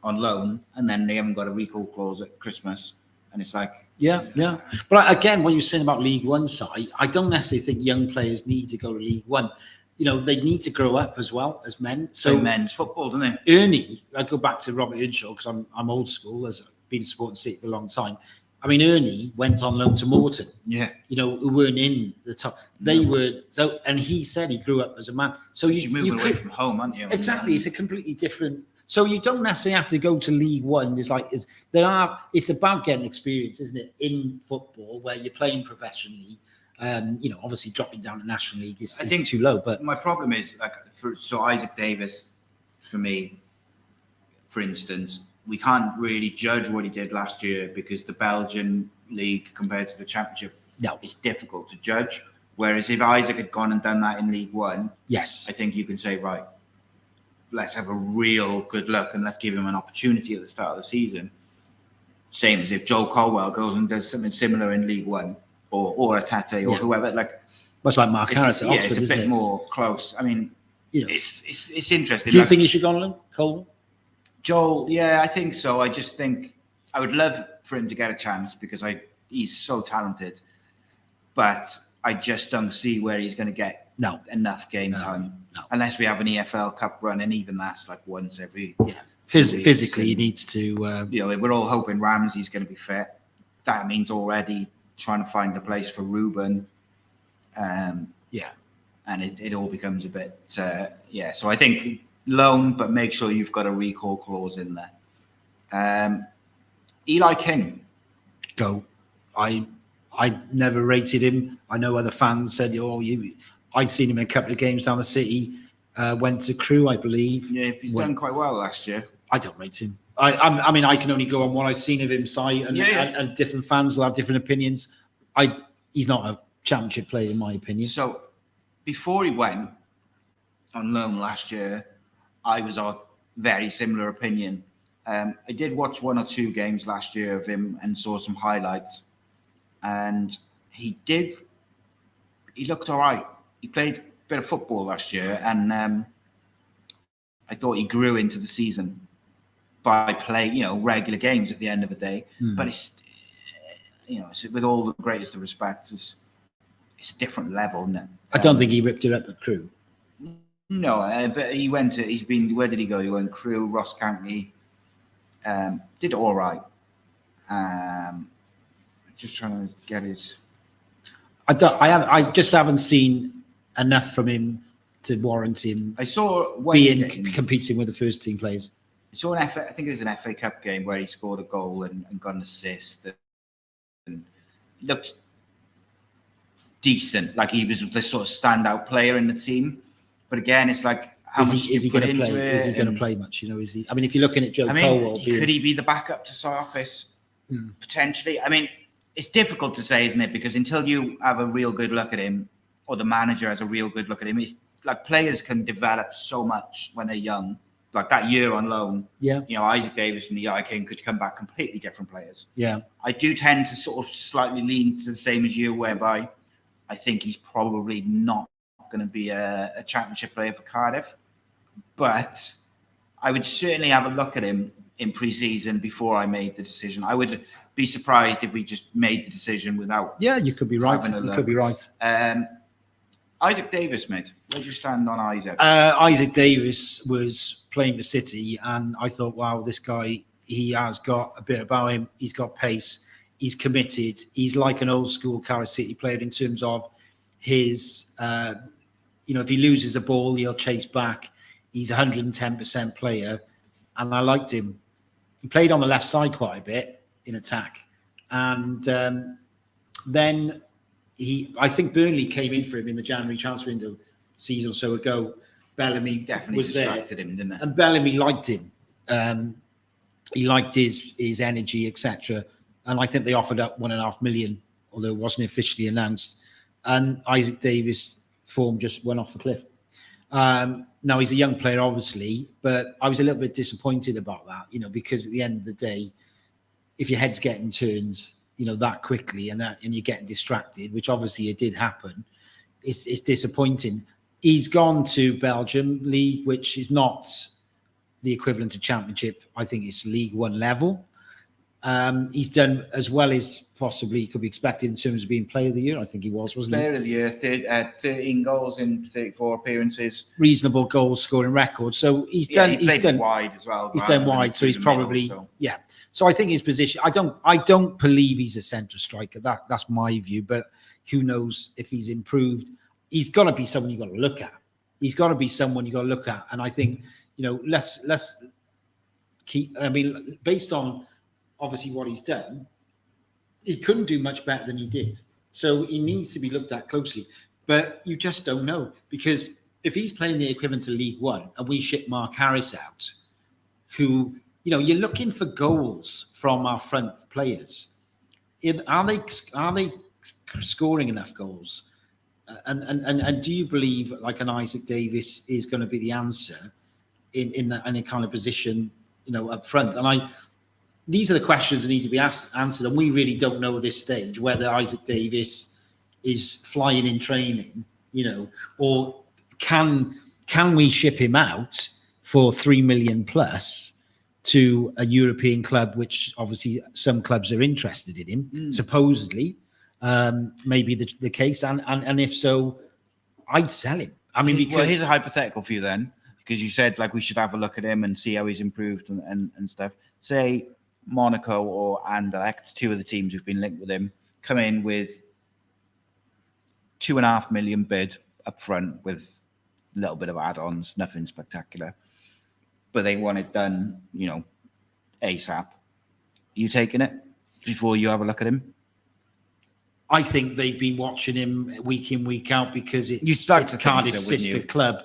on loan and then they haven't got a recall clause at Christmas. And it's like... But again, what you're saying about League One side, I don't necessarily think young players need to go to League One. They need to grow up as well as men. So men's football, don't they? Ernie, I go back to Robert Earnshaw because I'm old school, as I've been supporting City for a long time. I mean, Ernie went on loan to Morton. Who weren't in the top. They were so, and he said he grew up as a man. So you moving away from home, aren't you? Exactly, it's a completely different. So you don't necessarily have to go to League One. It's about getting experience, isn't it, in football where you're playing professionally. Obviously dropping down to National League is too low. But my problem is Isaac Davis, for me, for instance, we can't really judge what he did last year because the Belgian league compared to the Championship is difficult to judge. Whereas if Isaac had gone and done that in League One, I think you can say, right, let's have a real good look and let's give him an opportunity at the start of the season. Same as if Joel Colwell goes and does something similar in League One or a Tate or whoever. Much like Mark Harris at Oxford, it's a isn't bit it? more close. I mean, You know, it's interesting. do you think he should go on loan, Cole? Joel? Yeah, I think so. I just think I would love for him to get a chance because he's so talented, but I just don't see where he's going to get enough game time unless we have an EFL Cup run, and even that's like once every. Yeah, physically he needs to. We're all hoping Ramsey's going to be fit. That means already trying to find a place for Ruben. And it all becomes a bit. So I think loan, but make sure you've got a recall clause in there. Eli King, go. I never rated him. I know other fans said, I'd seen him in a couple of games down the city. Went to Crewe, I believe. Yeah, he's done quite well last year. I don't rate him. I mean, I can only go on what I've seen of him side, and different fans will have different opinions. He's not a championship player, in my opinion. So before he went on loan last year, I was of very similar opinion. I did watch 1 or 2 games last year of him and saw some highlights. And he looked all right. He played a bit of football last year, and I thought he grew into the season by playing, regular games at the end of the day. But it's with all the greatest of respect, it's a different level, isn't it? I don't think he ripped it up at Crewe. No, but where did he go? He went Crewe, Ross County, did all right. Just trying to get his. I just haven't seen enough from him to warrant him. I saw competing with the first team players. I saw I think it was an FA Cup game where he scored a goal and got an assist and looked decent. Like he was the sort of standout player in the team. But again, it's like how much is he going to play? Is he going to play much? Is he? I mean, if you're looking at Joe Colwell, could he be the backup to Sarkis? Potentially. I mean, it's difficult to say, isn't it? Because until you have a real good look at him, or the manager has a real good look at him, it's like players can develop so much when they're young. Like that year on loan, Isaac Davis and Eli King could come back completely different players. Yeah, I do tend to sort of slightly lean to the same as you, whereby I think he's probably not going to be a championship player for Cardiff, but I would certainly have a look at him in pre-season before I made the decision. I would be surprised if we just made the decision without. Yeah, you could be right. You could be right. Isaac Davis, mate. Where do you stand on Isaac? Isaac Davis was playing for City, and I thought, wow, this guy, he has got a bit about him. He's got pace. He's committed. He's like an old school Cardiff City player in terms of his, if he loses the ball, he'll chase back. He's 110% player, and I liked him. He played on the left side quite a bit in attack, and then I think Burnley came in for him in the January transfer window season or so ago. Bellamy definitely was there, him, didn't it? And Bellamy liked him. He liked his energy, etc. And I think they offered up $1.5 million, although it wasn't officially announced. And Isaac Davis' form just went off the cliff. Now he's a young player, obviously, but I was a little bit disappointed about that, because at the end of the day, if your head's getting turned, that quickly and you're getting distracted, which obviously it did happen, it's disappointing. He's gone to Belgium League, which is not the equivalent to Championship. I think it's League One level. He's done as well as possibly could be expected in terms of being Player of the Year. I think he wasn't he? Player of the Year, 13 goals in 34 appearances. Reasonable goal scoring record. So he's done. He's done wide as well. He's done wide, so he's probably yeah. So I think his position. I don't believe he's a centre striker. That's my view. But who knows if he's improved? He's got to be someone you got to look at. He's got to be someone you got to look at. And I think let's keep. I mean, based on obviously what he's done, he couldn't do much better than he did. So he needs to be looked at closely. But you just don't know, because if he's playing the equivalent to League One and we ship Mark Harris out, who, you're looking for goals from our front players. Are they scoring enough goals? And do you believe like an Isaac Davis is going to be the answer in a kind of position, up front? And these are the questions that need to be answered, and we really don't know at this stage whether Isaac Davis is flying in training, or can we ship him out for 3 million plus to a European club, which obviously some clubs are interested in him, supposedly, maybe the case. And if so, I'd sell him. I mean, because here's a hypothetical for you then, because you said we should have a look at him and see how he's improved and stuff. Say Monaco or Anderlecht, 2 of the teams who've been linked with him, come in with 2.5 million bid up front with a little bit of add-ons, nothing spectacular, but they want it done, ASAP. You taking it before you have a look at him? I think they've been watching him week in, week out because it's Cardiff's sister club.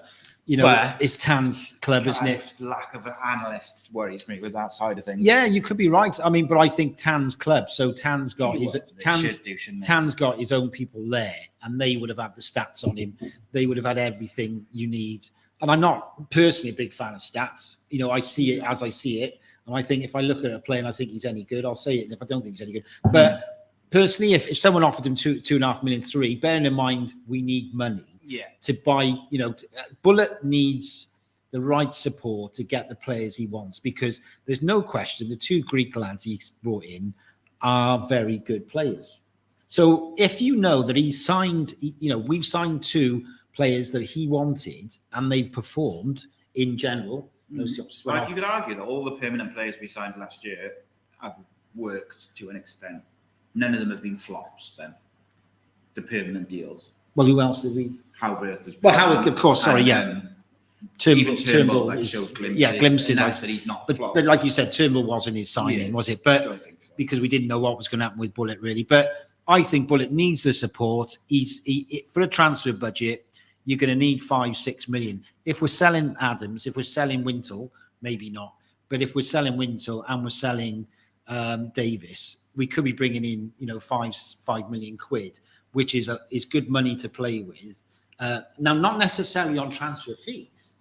It's Tan's club, isn't it? Lack of analysts worries me with that side of things. Yeah, you could be right. I mean, but I think Tan's club. So Tan's got Tan's got his own people there, and they would have had the stats on him. They would have had everything you need. And I'm not personally a big fan of stats. I see it as I see it, and I think if I look at a player and I think he's any good, I'll say it. And if I don't think he's any good, but personally, if someone offered him 2.5 million, 3, bearing in mind we need money to buy, Bullet needs the right support to get the players he wants, because there's no question the 2 Greek lads he's brought in are very good players. So if you know that he's signed, we've signed 2 players that he wanted and they've performed in general. You could argue that all the permanent players we signed last year have worked to an extent. None of them have been flops then. The permanent deals. Well, who else did we? Howard was. Well, Howard, of course. Sorry, Turnbull shows glimpses. Glimpses. That he's not a flop. But like you said, Turnbull wasn't his signing, was it? But I don't think so. Because we didn't know what was going to happen with Bullet, really. But I think Bullet needs the support. For a transfer budget, you're going to need 5-6 million. If we're selling Adams, if we're selling Wintle, maybe not. But if we're selling Wintle and we're selling Davis, we could be bringing in 5 million quid, which is good money to play with. Now, not necessarily on transfer fees,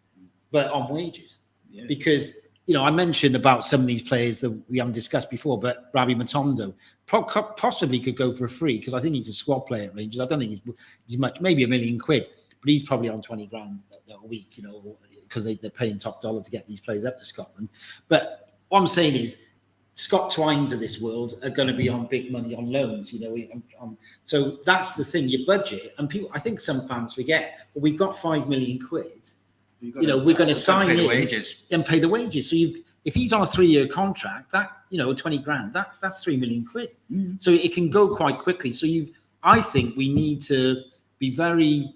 but on wages, because I mentioned about some of these players that we haven't discussed before, but Rabbi Matondo possibly could go for a free, because I think he's a squad player at Rangers. I don't think he's much, maybe £1 million, but he's probably on 20 grand a week, because they're paying top dollar to get these players up to Scotland. But what I'm saying is, Scott Twines of this world are going to be on big money on loans, so that's the thing, your budget. And people, I think some fans forget, but we've got 5 million quid. We're going to sign in and pay the wages. So if he's on a 3-year contract, that 20 grand, that's 3 million quid. So it can go quite quickly. So I think we need to be very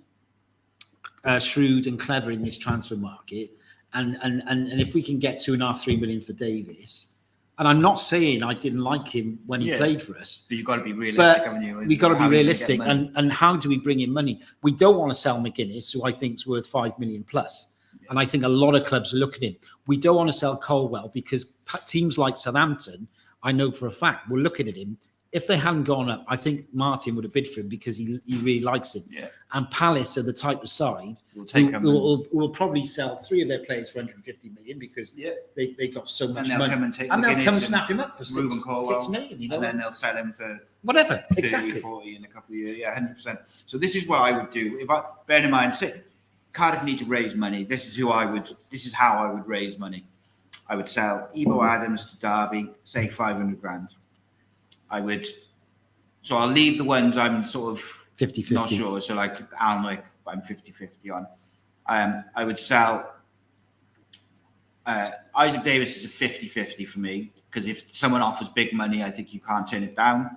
shrewd and clever in this transfer market, and if we can get 2.5-3 million for Davis. And I'm not saying I didn't like him when he played for us. But you've got to be realistic, haven't you? We've got to be realistic. And how do we bring in money? We don't want to sell McGuinness, who I think is worth 5 million plus. Yeah. And I think a lot of clubs are looking at him. We don't want to sell Colwell, because teams like Southampton, I know for a fact, were looking at him. If they hadn't gone up, I think Martin would have bid for him, because he really likes him. Yeah. And Palace are the type of side who will probably sell 3 of their players for 150 million, because they got so much money. And they'll come and snap him up for 6 million. And then they'll sell him for whatever, 30, 40 in a couple of years. Yeah, 100%. So this is what I would do. Bear in mind, Cardiff need to raise money. This is how I would raise money. I would sell Ebo Adams to Derby, say 500 grand. So I'll leave the ones I'm sort of 50-50. Not sure. So like Alnwick, I'm 50-50 on. I would sell Isaac Davis is a 50-50 for me, because if someone offers big money, I think you can't turn it down.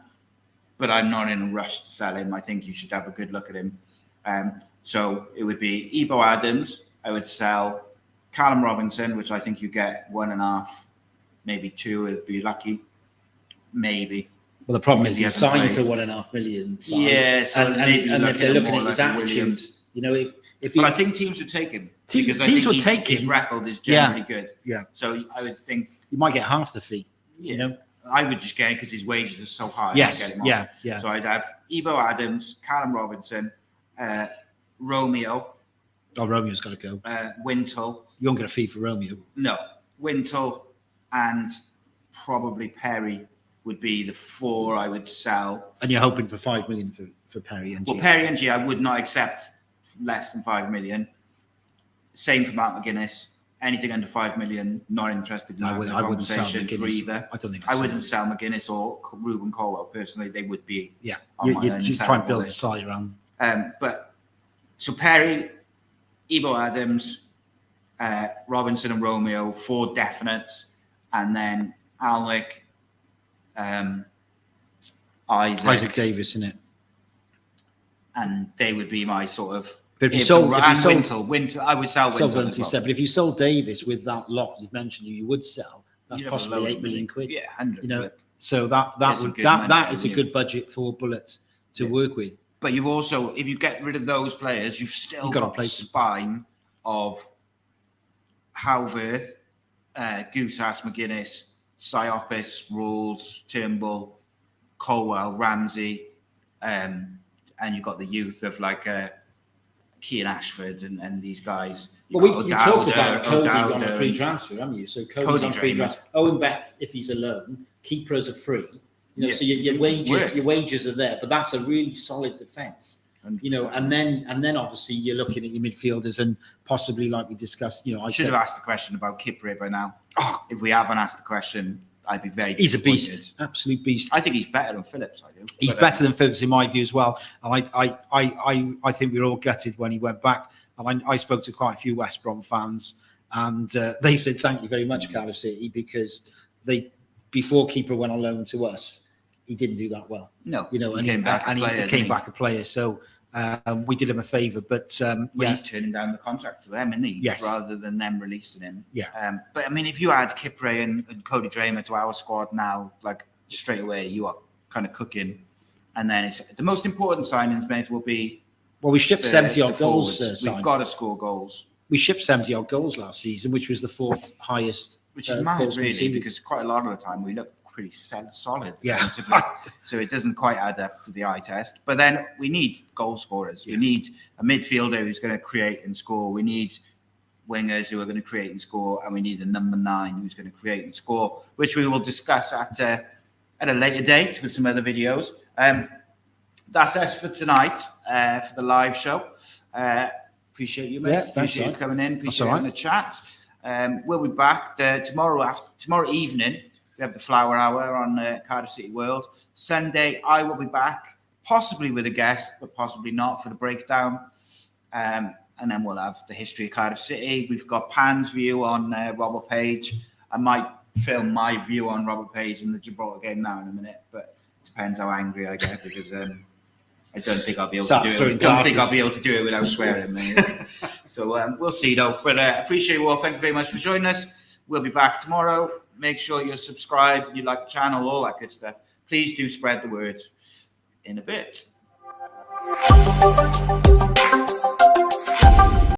But I'm not in a rush to sell him. I think you should have a good look at him. So it would be Ebo Adams. I would sell Callum Robinson, which I think you get 1.5, maybe 2 if you're lucky, maybe. Well, the problem is he's signed for 1.5 million. Yeah, so and if they're looking at his attitude, but I think teams would take him. Teams would take him. His record is generally good. Yeah. So I would think you might get half the fee. I would just get it because his wages are so high. Yes. Yeah. So I'd have Ebo Adams, Callum Robinson, Romeo. Oh, Romeo's got to go. Wintle. You won't get a fee for Romeo. No, Wintle, and probably Perry would be the 4 I would sell. And you're hoping for 5 million for Perry and G. Well, Perry and G, I would not accept less than 5 million. Same for Matt McGuinness. Anything under 5 million, not interested in having a conversation for either. I don't think I wouldn't sell McGuinness or Ruben Colwell personally. They would be. Yeah, you just try and build a side around. But so Perry, Ebo Adams, Robinson and Romeo, 4 definites, and then Alnwick, Isaac Davis, in it. And they would be my sort of. But if you sold Wintle, I would sell Wintle. But if you sold Davis with that lot you've mentioned, you would sell. That's possibly 8 million quid. Yeah, 100. You know, so that is a good budget for Bullets to work with. But you've also, if you get rid of those players, you've still got the spine of Howverth, Gusas, McGuinness, Siopis, Rawls, Turnbull, Colwell, Ramsey, and you've got the youth of like Kean Ashford and these guys. Well, you talked about Cody on a free transfer, haven't you? So Cody's on free transfer. Owen Beck, if he's alone, keepers are free. You know, so your wages are there, but that's a really solid defence. You know, and then obviously you're looking at your midfielders and possibly, like we discussed, you know, I should have asked the question about Kipre by now. If we haven't asked the question, I'd be very. He's a beast, absolute beast. I think he's better than Phillips. I do. He's better than Phillips in my view as well. And I think we were all gutted when he went back. And I spoke to quite a few West Brom fans, and they said thank you very much, Cardiff City, because before keeper went on loan to us, he didn't do that well. No, you know, and he came back a player. So we did him a favour, but he's turning down the contract to them, isn't he? Yes. Rather than them releasing him. Yeah. But I mean, if you add Kipre and Cody Dramer to our squad now, like straight away, you are kind of cooking. And then it's the most important signings made will be. Well, we shipped 70 odd goals. We've got to score goals. We shipped 70 odd goals last season, which was the 4th highest. Which is mad, really, because quite a lot of the time we look pretty solid defensively. So it doesn't quite add up to the eye test. But then we need goal scorers. Yeah. We need a midfielder who's going to create and score. We need wingers who are going to create and score. And we need a number 9 who's going to create and score, which we will discuss at a later date with some other videos. That's us for tonight, for the live show. Appreciate you, mate. Yeah, appreciate you coming in. Appreciate you having the chat. We'll be back tomorrow evening. We have the Flower Hour on Cardiff City World. Sunday, I will be back, possibly with a guest, but possibly not, for the breakdown. And then we'll have the history of Cardiff City. We've got Pan's view on Robert Page. I might film my view on Robert Page in the Gibraltar game now in a minute, but it depends how angry I get, because I don't think I'll be able to do it. I don't think I'll be able to do it without swearing. So we'll see, though. But appreciate you all. Thank you very much for joining us. We'll be back tomorrow. Make sure you're subscribed and you like the channel, all that good stuff. Please do spread the word. In a bit.